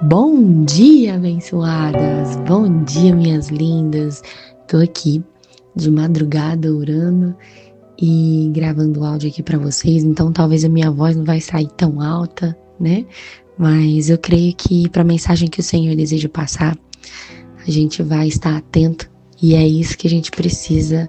Bom dia, abençoadas! Bom dia, minhas lindas! Tô aqui de madrugada orando e gravando áudio aqui para vocês, então talvez a minha voz não vai sair tão alta, né? Mas eu creio que para a mensagem que o Senhor deseja passar, a gente vai estar atento e é isso que a gente precisa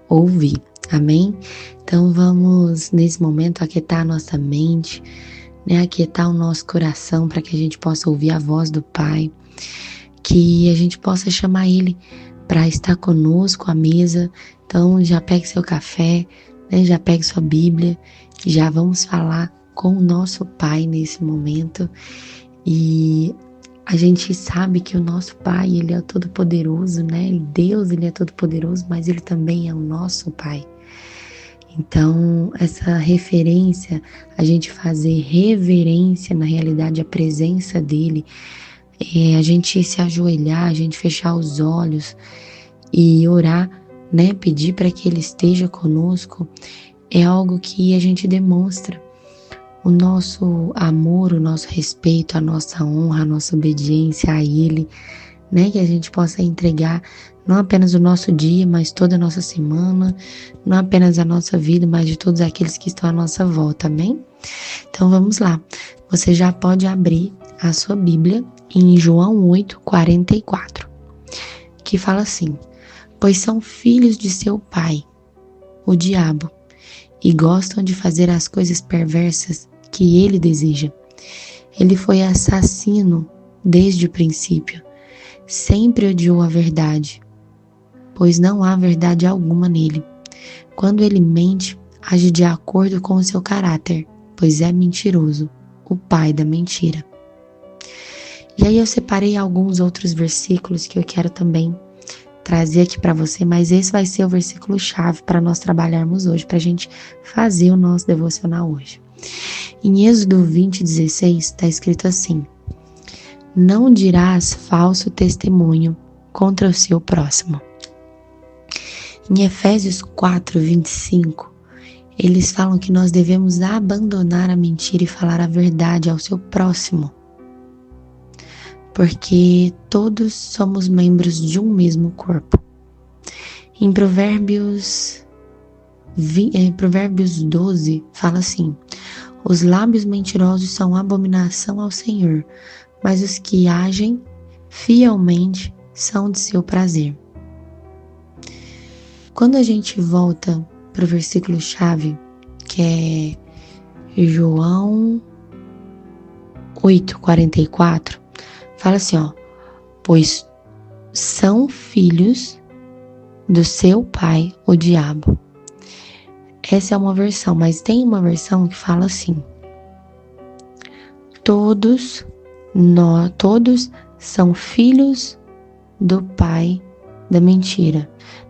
ouvir, amém? Então vamos, nesse momento, aquietar a nossa mente, aquietar o nosso coração para que a gente possa ouvir a voz do Pai, que a gente possa chamar Ele para estar conosco à mesa. Então já pegue seu café, já pegue sua Bíblia, já vamos falar com o nosso Pai nesse momento. E a gente sabe que o nosso Pai, Ele é todo-poderoso, Deus, Ele é todo-poderoso, mas Ele também é o nosso Pai. Então, essa referência, a gente fazer reverência, na realidade, à presença dEle, a gente se ajoelhar, a gente fechar os olhos e orar, pedir para que Ele esteja conosco, é algo que a gente demonstra o nosso amor, o nosso respeito, a nossa honra, a nossa obediência a Ele, que a gente possa entregar não apenas o nosso dia, mas toda a nossa semana, não apenas a nossa vida, mas de todos aqueles que estão à nossa volta, amém? Então vamos lá, você já pode abrir a sua Bíblia em João 8:44, que fala assim: pois são filhos de seu pai, o diabo, e gostam de fazer as coisas perversas que ele deseja. Ele foi assassino desde o princípio, sempre odiou a verdade, pois não há verdade alguma nele. Quando ele mente, age de acordo com o seu caráter, pois é mentiroso, o pai da mentira. E aí eu separei alguns outros versículos que eu quero também trazer aqui para você, mas esse vai ser o versículo-chave para nós trabalharmos hoje, para a gente fazer o nosso devocional hoje. Em Êxodo 20:16 está escrito assim: não dirás falso testemunho contra o seu próximo. Em Efésios 4:25, eles falam que nós devemos abandonar a mentira e falar a verdade ao seu próximo, porque todos somos membros de um mesmo corpo. Em Provérbios 12 fala assim: os lábios mentirosos são abominação ao Senhor, mas os que agem fielmente são de seu prazer. Quando a gente volta para o versículo-chave, que é João 8:44, fala assim, pois são filhos do seu pai, o diabo. Essa é uma versão, mas tem uma versão que fala assim: todos são filhos do pai da mentira.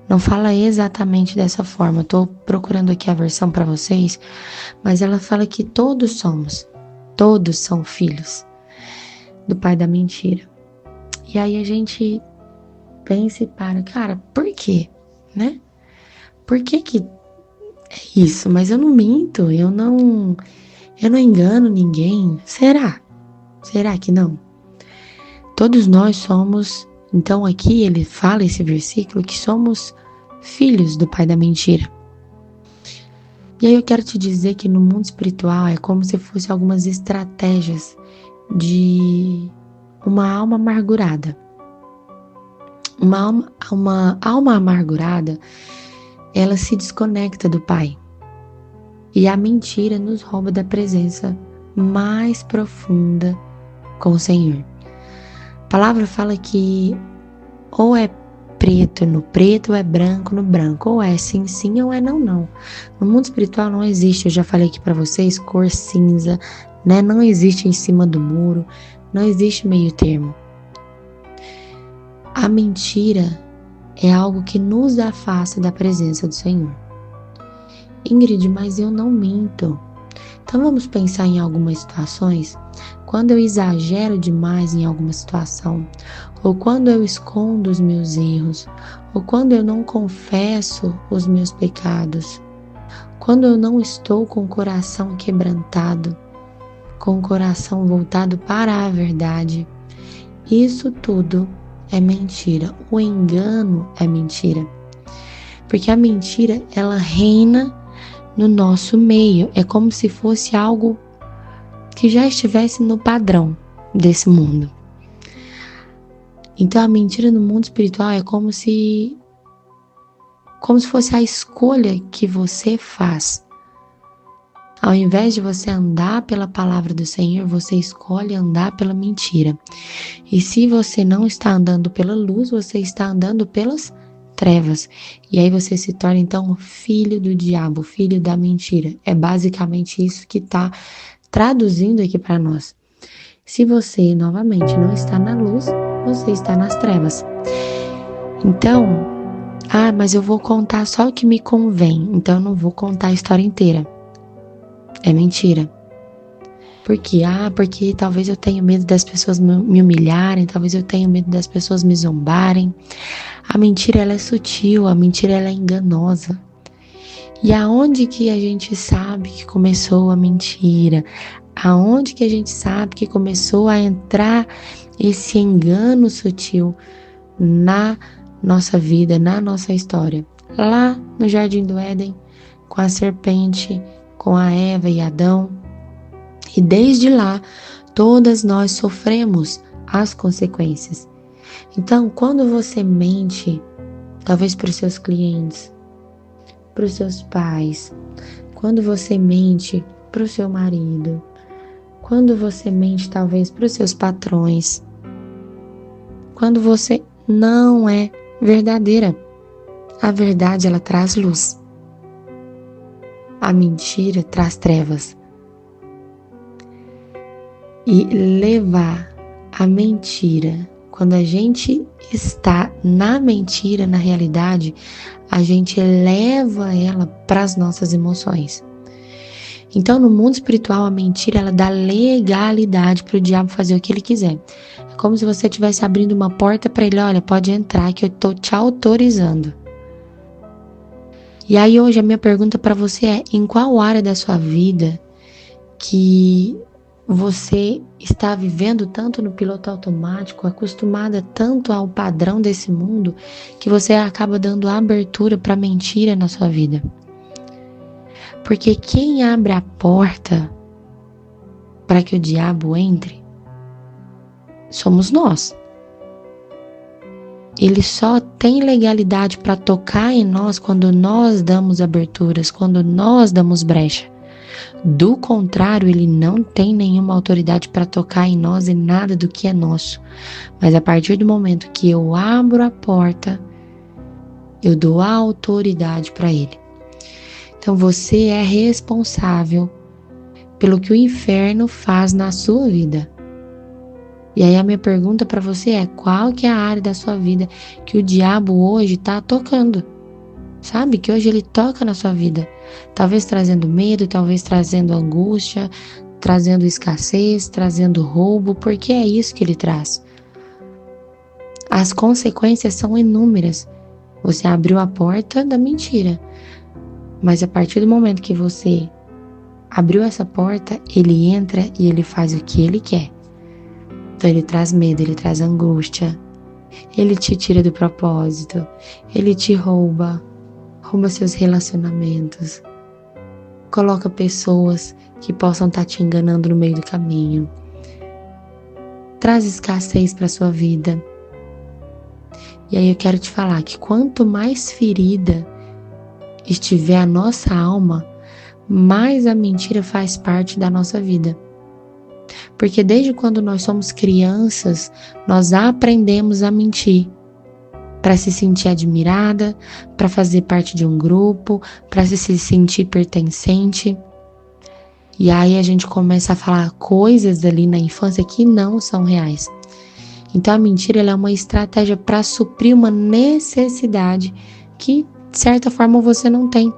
Não fala exatamente dessa forma, estou procurando aqui a versão para vocês, mas ela fala que todos são filhos do pai da mentira. E aí a gente pensa e cara, por quê? Por que é isso? Mas eu não minto, eu não engano ninguém. Será? Será que não? Todos nós somos, então aqui ele fala esse versículo que somos filhos do pai da mentira. E aí eu quero te dizer que no mundo espiritual é como se fosse algumas estratégias de uma alma amargurada. Uma alma amargurada, ela se desconecta do Pai. E a mentira nos rouba da presença mais profunda com o Senhor. A palavra fala que ou é preto no preto, ou é branco no branco, ou é sim, sim, ou é não, não. No mundo espiritual não existe, eu já falei aqui para vocês, cor cinza, Não existe em cima do muro, não existe meio termo. A mentira é algo que nos afasta da presença do Senhor. Ingrid, mas eu não minto. Então vamos pensar em algumas situações. Quando eu exagero demais em alguma situação, ou quando eu escondo os meus erros, ou quando eu não confesso os meus pecados, quando eu não estou com o coração quebrantado, com o coração voltado para a verdade, isso tudo é mentira. O engano é mentira. Porque a mentira, ela reina no nosso meio. É como se fosse algo que já estivesse no padrão desse mundo. Então a mentira no mundo espiritual é como se fosse a escolha que você faz. Ao invés de você andar pela palavra do Senhor, você escolhe andar pela mentira. E se você não está andando pela luz, você está andando pelas trevas. E aí você se torna então filho do diabo, filho da mentira. É basicamente isso que está traduzindo aqui para nós. Se você, novamente, não está na luz, você está nas trevas. Então, mas eu vou contar só o que me convém, então eu não vou contar a história inteira. É mentira. Por quê? Porque talvez eu tenha medo das pessoas me humilharem, talvez eu tenha medo das pessoas me zombarem. A mentira, ela é sutil, a mentira, ela é enganosa. E aonde que a gente sabe que começou a mentira? Aonde que a gente sabe que começou a entrar esse engano sutil na nossa vida, na nossa história? Lá no Jardim do Éden, com a serpente, com a Eva e Adão. E desde lá, todas nós sofremos as consequências. Então, quando você mente, talvez para os seus clientes, para os seus pais, quando você mente para o seu marido, quando você mente talvez para os seus patrões, quando você não é verdadeira, a verdade ela traz luz. A mentira traz trevas. E levar a mentira, quando a gente está na mentira, na realidade, a gente leva ela para as nossas emoções. Então, no mundo espiritual, a mentira, ela dá legalidade para o diabo fazer o que ele quiser. É como se você estivesse abrindo uma porta para ele, olha, pode entrar que eu estou te autorizando. E aí hoje a minha pergunta para você é, em qual área da sua vida que você está vivendo tanto no piloto automático, acostumada tanto ao padrão desse mundo, que você acaba dando abertura para mentira na sua vida? Porque quem abre a porta para que o diabo entre somos nós. Ele só tem legalidade para tocar em nós quando nós damos aberturas, quando nós damos brecha. Do contrário, ele não tem nenhuma autoridade para tocar em nós e nada do que é nosso. Mas a partir do momento que eu abro a porta, eu dou a autoridade para ele. Então você é responsável pelo que o inferno faz na sua vida. E aí a minha pergunta para você é, qual que é a área da sua vida que o diabo hoje está tocando? Sabe? Que hoje ele toca na sua vida. Talvez trazendo medo, talvez trazendo angústia, trazendo escassez, trazendo roubo, porque é isso que ele traz. As consequências são inúmeras. Você abriu a porta da mentira. Mas a partir do momento que você abriu essa porta, ele entra e ele faz o que ele quer. Então ele traz medo, ele traz angústia, ele te tira do propósito, ele te rouba seus relacionamentos, coloca pessoas que possam estar te enganando no meio do caminho, traz escassez para sua vida. E aí eu quero te falar que quanto mais ferida estiver a nossa alma, mais a mentira faz parte da nossa vida. Porque desde quando nós somos crianças, nós aprendemos a mentir para se sentir admirada, para fazer parte de um grupo, para se sentir pertencente. E aí a gente começa a falar coisas ali na infância que não são reais. Então a mentira ela é uma estratégia para suprir uma necessidade que, de certa forma, você não tem.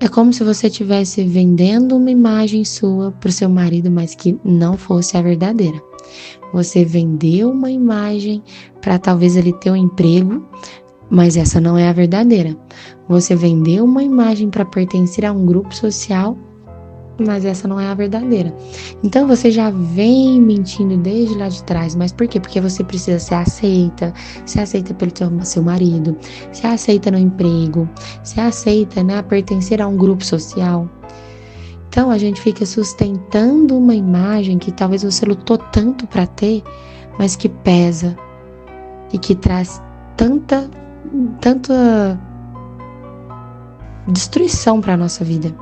É como se você estivesse vendendo uma imagem sua para o seu marido, mas que não fosse a verdadeira. Você vendeu uma imagem para talvez ele ter um emprego, mas essa não é a verdadeira. Você vendeu uma imagem para pertencer a um grupo social, mas essa não é a verdadeira. Então você já vem mentindo desde lá de trás. Mas por quê? Porque você precisa ser aceita pelo seu marido, ser aceita no emprego, ser aceita, né, a pertencer a um grupo social. Então a gente fica sustentando uma imagem que talvez você lutou tanto para ter, mas que pesa e que traz tanta destruição para a nossa vida.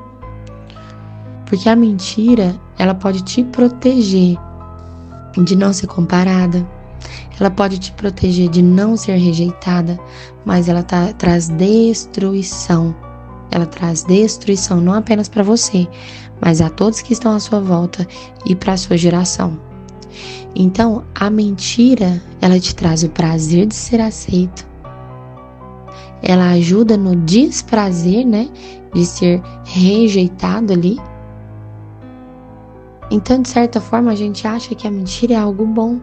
Porque a mentira, ela pode te proteger de não ser comparada, ela pode te proteger de não ser rejeitada, mas ela traz destruição. Ela traz destruição não apenas para você, mas a todos que estão à sua volta e para a sua geração. Então, a mentira, ela te traz o prazer de ser aceito. Ela ajuda no desprazer, né, de ser rejeitado ali. Então, de certa forma, a gente acha que a mentira é algo bom.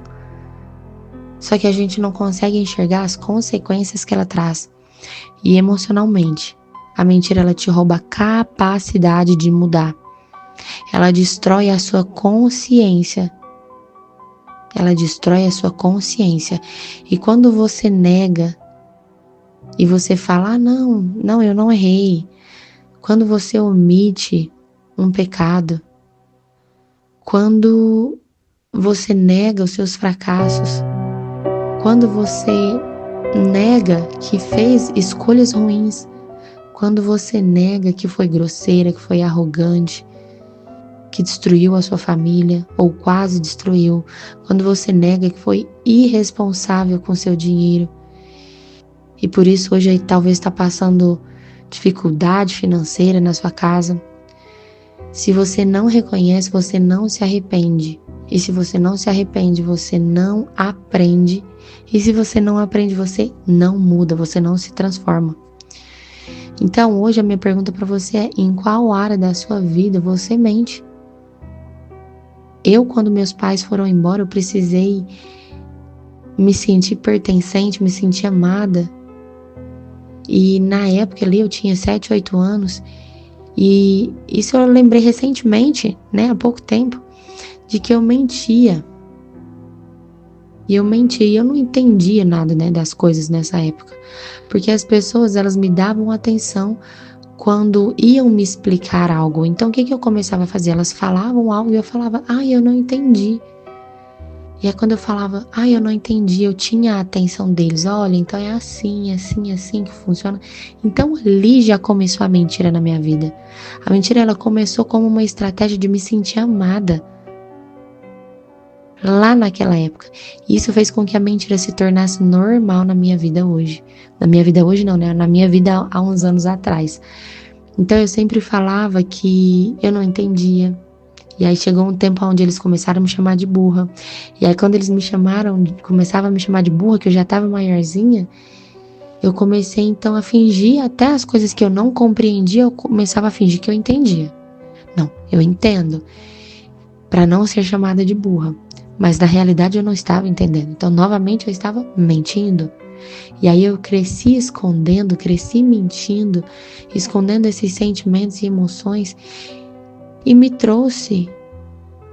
Só que a gente não consegue enxergar as consequências que ela traz. E emocionalmente, a mentira, ela te rouba a capacidade de mudar. Ela destrói a sua consciência. Ela destrói a sua consciência. E quando você nega e você fala, não, eu não errei. Quando você omite um pecado, quando você nega os seus fracassos, quando você nega que fez escolhas ruins, quando você nega que foi grosseira, que foi arrogante, que destruiu a sua família ou quase destruiu, quando você nega que foi irresponsável com seu dinheiro e por isso hoje talvez está passando dificuldade financeira na sua casa. Se você não reconhece, você não se arrepende. E se você não se arrepende, você não aprende. E se você não aprende, você não muda, você não se transforma. Então, hoje a minha pergunta para você é: em qual área da sua vida você mente? Quando meus pais foram embora, eu precisei me sentir pertencente, me sentir amada. E na época ali eu tinha 7, 8 anos. E isso eu lembrei recentemente, né, há pouco tempo, de que eu mentia. E eu mentia e eu não entendia nada, né, das coisas nessa época. Porque as pessoas, elas me davam atenção quando iam me explicar algo. Então o que eu começava a fazer? Elas falavam algo e eu falava, eu não entendi. E aí quando eu falava, eu não entendi, eu tinha a atenção deles. Olha, então é assim que funciona. Então ali já começou a mentira na minha vida. A mentira, ela começou como uma estratégia de me sentir amada. Lá naquela época. E isso fez com que a mentira se tornasse normal na minha vida hoje. Na minha vida hoje não, né? Na minha vida há uns anos atrás. Então eu sempre falava que eu não entendia. E aí chegou um tempo onde eles começaram a me chamar de burra. E aí quando eles começavam a me chamar de burra, que eu já estava maiorzinha, eu comecei então a fingir até as coisas que eu não compreendia, eu começava a fingir que eu entendia. Não, eu entendo, para não ser chamada de burra. Mas na realidade eu não estava entendendo. Então novamente eu estava mentindo. E aí eu cresci escondendo, cresci mentindo, escondendo esses sentimentos e emoções. E me trouxe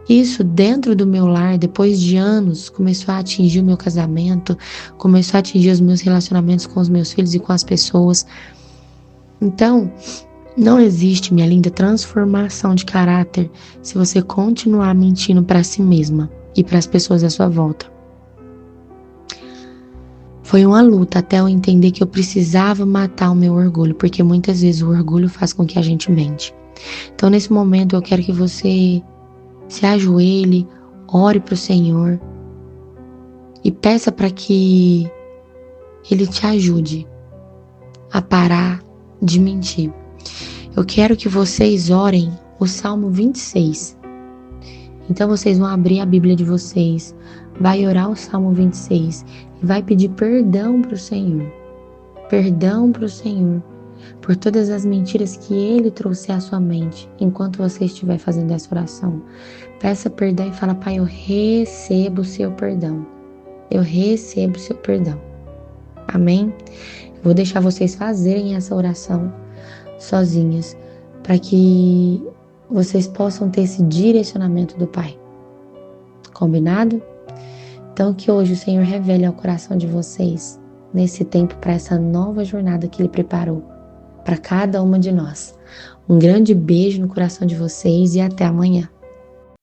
isso dentro do meu lar. Depois de anos, começou a atingir o meu casamento, começou a atingir os meus relacionamentos com os meus filhos e com as pessoas. Então, não existe, minha linda, transformação de caráter se você continuar mentindo para si mesma e para as pessoas à sua volta. Foi uma luta até eu entender que eu precisava matar o meu orgulho, porque muitas vezes o orgulho faz com que a gente mente. Então, nesse momento, eu quero que você se ajoelhe, ore para o Senhor e peça para que Ele te ajude a parar de mentir. Eu quero que vocês orem o Salmo 26. Então, vocês vão abrir a Bíblia de vocês, vai orar o Salmo 26 e vai pedir perdão para o Senhor. Perdão para o Senhor por todas as mentiras que Ele trouxe à sua mente enquanto você estiver fazendo essa oração. Peça perdão e fala: Pai, eu recebo o seu perdão. Eu recebo o seu perdão. Amém? Vou deixar vocês fazerem essa oração sozinhas, para que vocês possam ter esse direcionamento do Pai. Combinado? Então que hoje o Senhor revele ao coração de vocês, nesse tempo, para essa nova jornada que Ele preparou para cada uma de nós. Um grande beijo no coração de vocês e até amanhã.